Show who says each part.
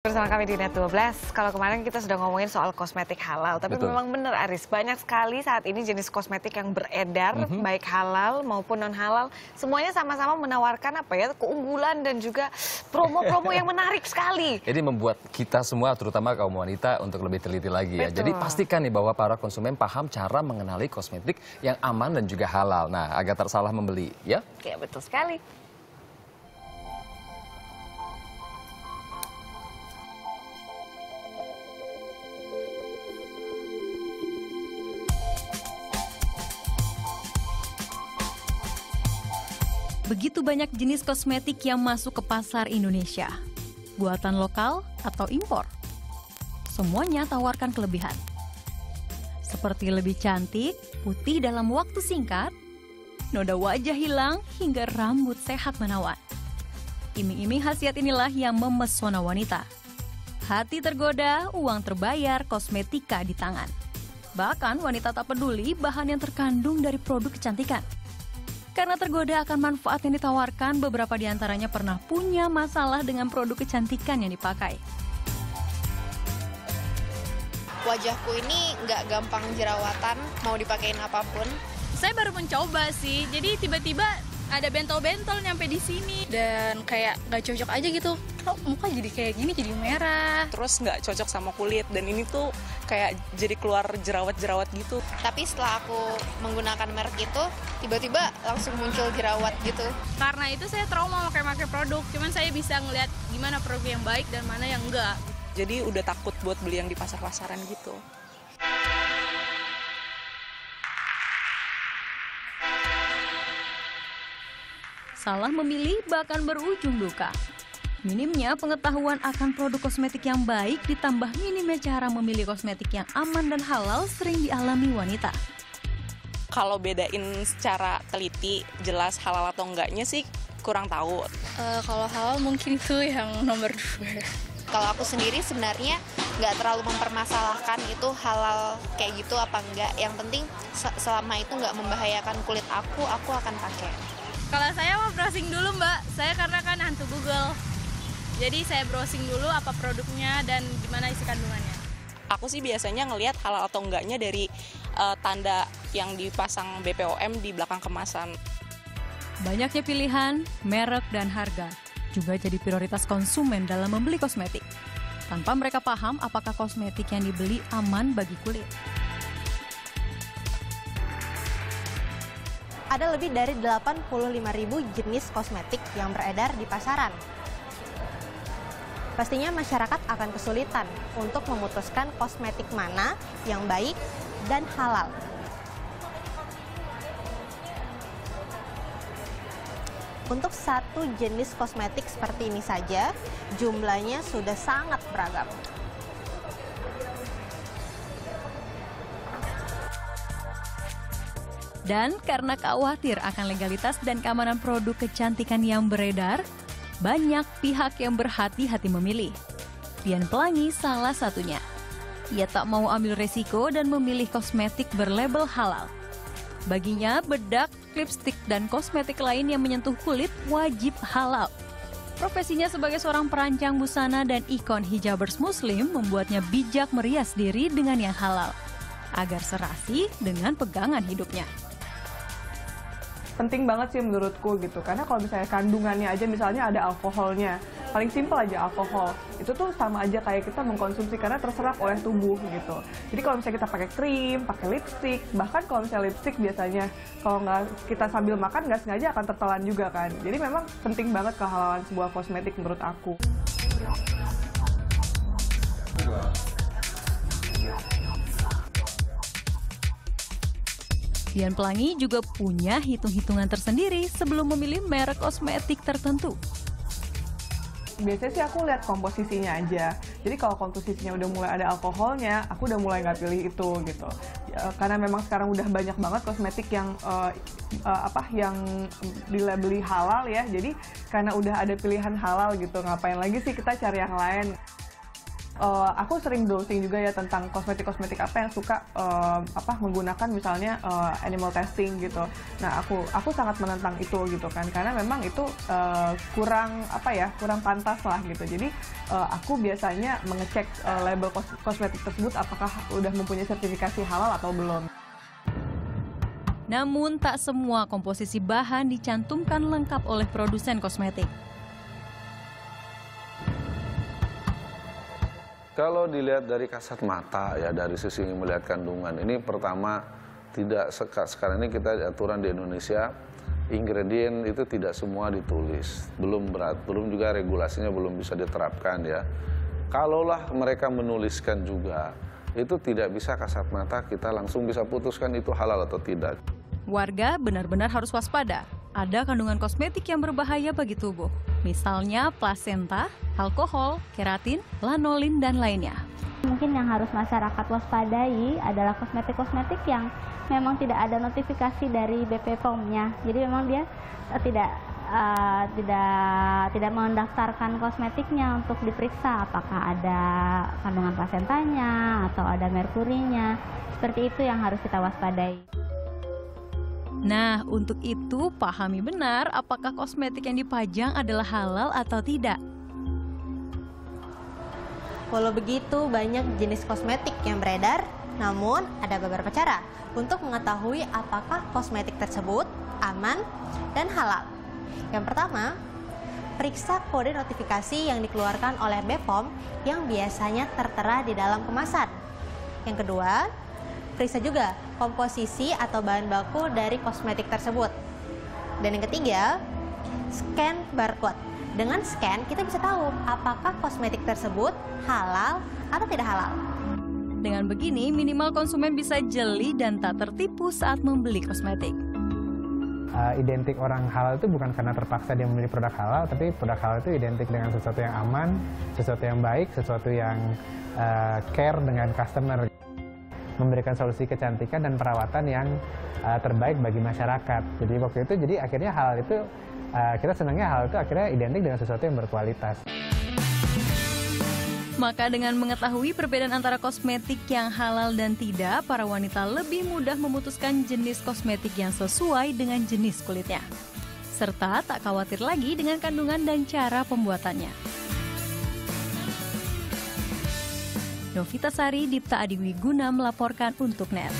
Speaker 1: Bersama kami di Net12, kalau kemarin kita sudah ngomongin soal kosmetik halal, tapi
Speaker 2: Betul.
Speaker 1: memang benar Aris, banyak sekali saat ini jenis kosmetik yang beredar, baik halal maupun non-halal, semuanya sama-sama menawarkan keunggulan dan juga promo-promo yang menarik sekali.
Speaker 2: Jadi membuat kita semua, terutama kaum wanita, untuk lebih teliti lagi ya.
Speaker 1: Betul.
Speaker 2: Jadi pastikan nih bahwa para konsumen paham cara mengenali kosmetik yang aman dan juga halal. Nah, agar tak salah membeli ya.
Speaker 1: Oke, betul sekali.
Speaker 3: Begitu banyak jenis kosmetik yang masuk ke pasar Indonesia. Buatan lokal atau impor. Semuanya tawarkan kelebihan. Seperti lebih cantik, putih dalam waktu singkat, noda wajah hilang, hingga rambut sehat menawan. Iming-iming khasiat inilah yang memesona wanita. Hati tergoda, uang terbayar, kosmetika di tangan. Bahkan wanita tak peduli bahan yang terkandung dari produk kecantikan. Karena tergoda akan manfaat yang ditawarkan, beberapa di antaranya pernah punya masalah dengan produk kecantikan yang dipakai.
Speaker 4: Wajahku ini nggak gampang jerawatan, mau dipakein apapun.
Speaker 5: Saya baru mencoba sih, jadi tiba-tiba ada bentol-bentol nyampe di sini. Dan kayak nggak cocok aja gitu, kok muka jadi kayak gini, jadi merah.
Speaker 6: Terus nggak cocok sama kulit, dan ini tuh kayak jadi keluar jerawat-jerawat gitu.
Speaker 4: Tapi setelah aku menggunakan merek itu, tiba-tiba langsung muncul jerawat gitu.
Speaker 5: Karena itu saya trauma pakai produk, cuman saya bisa ngeliat gimana produk yang baik dan mana yang enggak.
Speaker 6: Jadi udah takut buat beli yang di pasar-pasaran gitu.
Speaker 3: Salah memilih bahkan berujung duka. Minimnya pengetahuan akan produk kosmetik yang baik ditambah minimnya cara memilih kosmetik yang aman dan halal sering dialami wanita.
Speaker 6: Kalau bedain secara teliti, jelas halal atau enggaknya sih kurang tahu.
Speaker 5: Kalau halal mungkin itu yang nomor 2.
Speaker 4: Kalau aku sendiri sebenarnya nggak terlalu mempermasalahkan itu halal kayak gitu apa enggak. Yang penting selama itu nggak membahayakan kulit aku akan pakai.
Speaker 5: Kalau saya mau browsing dulu Mbak, saya karena kan hantu Google. Jadi saya browsing dulu apa produknya dan gimana isi kandungannya.
Speaker 6: Aku sih biasanya ngelihat halal atau enggaknya dari tanda yang dipasang BPOM di belakang kemasan.
Speaker 3: Banyaknya pilihan, merek, dan harga juga jadi prioritas konsumen dalam membeli kosmetik. Tanpa mereka paham apakah kosmetik yang dibeli aman bagi kulit.
Speaker 7: Ada lebih dari 85.000 jenis kosmetik yang beredar di pasaran. Pastinya masyarakat akan kesulitan untuk memutuskan kosmetik mana yang baik dan halal. Untuk satu jenis kosmetik seperti ini saja, jumlahnya sudah sangat beragam.
Speaker 3: Dan karena khawatir akan legalitas dan keamanan produk kecantikan yang beredar, banyak pihak yang berhati-hati memilih. Dian Pelangi salah satunya. Ia tak mau ambil resiko dan memilih kosmetik berlabel halal. Baginya, bedak, lipstik, dan kosmetik lain yang menyentuh kulit wajib halal. Profesinya sebagai seorang perancang busana dan ikon hijabers muslim membuatnya bijak merias diri dengan yang halal, agar serasi dengan pegangan hidupnya.
Speaker 8: Penting banget sih menurutku gitu, karena kalau misalnya kandungannya aja misalnya ada alkoholnya, paling simpel aja alkohol, itu tuh sama aja kayak kita mengkonsumsi karena terserap oleh tubuh gitu. Jadi kalau misalnya kita pakai krim, pakai lipstik, bahkan kalau misalnya lipstik biasanya kalau nggak kita sambil makan nggak sengaja akan tertelan juga kan. Jadi memang penting banget kehalalan sebuah kosmetik menurut aku.
Speaker 3: Dian Pelangi juga punya hitung-hitungan tersendiri sebelum memilih merek kosmetik tertentu.
Speaker 8: Biasanya sih aku lihat komposisinya aja. Jadi kalau komposisinya udah mulai ada alkoholnya, aku udah mulai nggak pilih itu gitu. Karena memang sekarang udah banyak banget kosmetik yang yang dilabeli halal ya. Jadi karena udah ada pilihan halal gitu, ngapain lagi sih kita cari yang lain? aku sering browsing juga ya tentang kosmetik apa yang suka menggunakan misalnya animal testing gitu. Nah, aku sangat menentang itu gitu kan, karena memang itu kurang pantas lah gitu. Jadi aku biasanya mengecek label kosmetik tersebut apakah udah mempunyai sertifikasi halal atau belum.
Speaker 3: Namun tak semua komposisi bahan dicantumkan lengkap oleh produsen kosmetik.
Speaker 9: Kalau dilihat dari kasat mata ya, dari sisi melihat kandungan, ini pertama tidak sekarang ini kita aturan di Indonesia ingredient itu tidak semua ditulis, belum juga regulasinya belum bisa diterapkan ya. Kalaulah mereka menuliskan juga, itu tidak bisa kasat mata kita langsung bisa putuskan itu halal atau tidak.
Speaker 3: Warga benar-benar harus waspada. Ada kandungan kosmetik yang berbahaya bagi tubuh. Misalnya plasenta, alkohol, keratin, lanolin, dan lainnya.
Speaker 10: Mungkin yang harus masyarakat waspadai adalah kosmetik-kosmetik yang memang tidak ada notifikasi dari BP POM-nya. Jadi memang dia tidak mendaftarkan kosmetiknya untuk diperiksa apakah ada kandungan plasentanya atau ada merkurinya. Seperti itu yang harus kita waspadai.
Speaker 3: Nah, untuk itu pahami benar apakah kosmetik yang dipajang adalah halal atau tidak.
Speaker 7: Walau begitu, banyak jenis kosmetik yang beredar, namun ada beberapa cara untuk mengetahui apakah kosmetik tersebut aman dan halal. Yang pertama, periksa kode notifikasi yang dikeluarkan oleh BPOM yang biasanya tertera di dalam kemasan. Yang kedua, periksa juga komposisi atau bahan baku dari kosmetik tersebut. Dan yang ketiga, scan barcode. Dengan scan, kita bisa tahu apakah kosmetik tersebut halal atau tidak halal.
Speaker 3: Dengan begini, minimal konsumen bisa jeli dan tak tertipu saat membeli kosmetik.
Speaker 11: Identik orang halal itu bukan karena terpaksa dia membeli produk halal, tapi produk halal itu identik dengan sesuatu yang aman, sesuatu yang baik, sesuatu yang care dengan customer. Memberikan solusi kecantikan dan perawatan yang terbaik bagi masyarakat. Jadi waktu itu, akhirnya halal itu, kita senangnya halal itu akhirnya identik dengan sesuatu yang berkualitas.
Speaker 3: Maka dengan mengetahui perbedaan antara kosmetik yang halal dan tidak, para wanita lebih mudah memutuskan jenis kosmetik yang sesuai dengan jenis kulitnya. Serta tak khawatir lagi dengan kandungan dan cara pembuatannya. Novita Sari, Dipta Adiwiguna melaporkan untuk NET.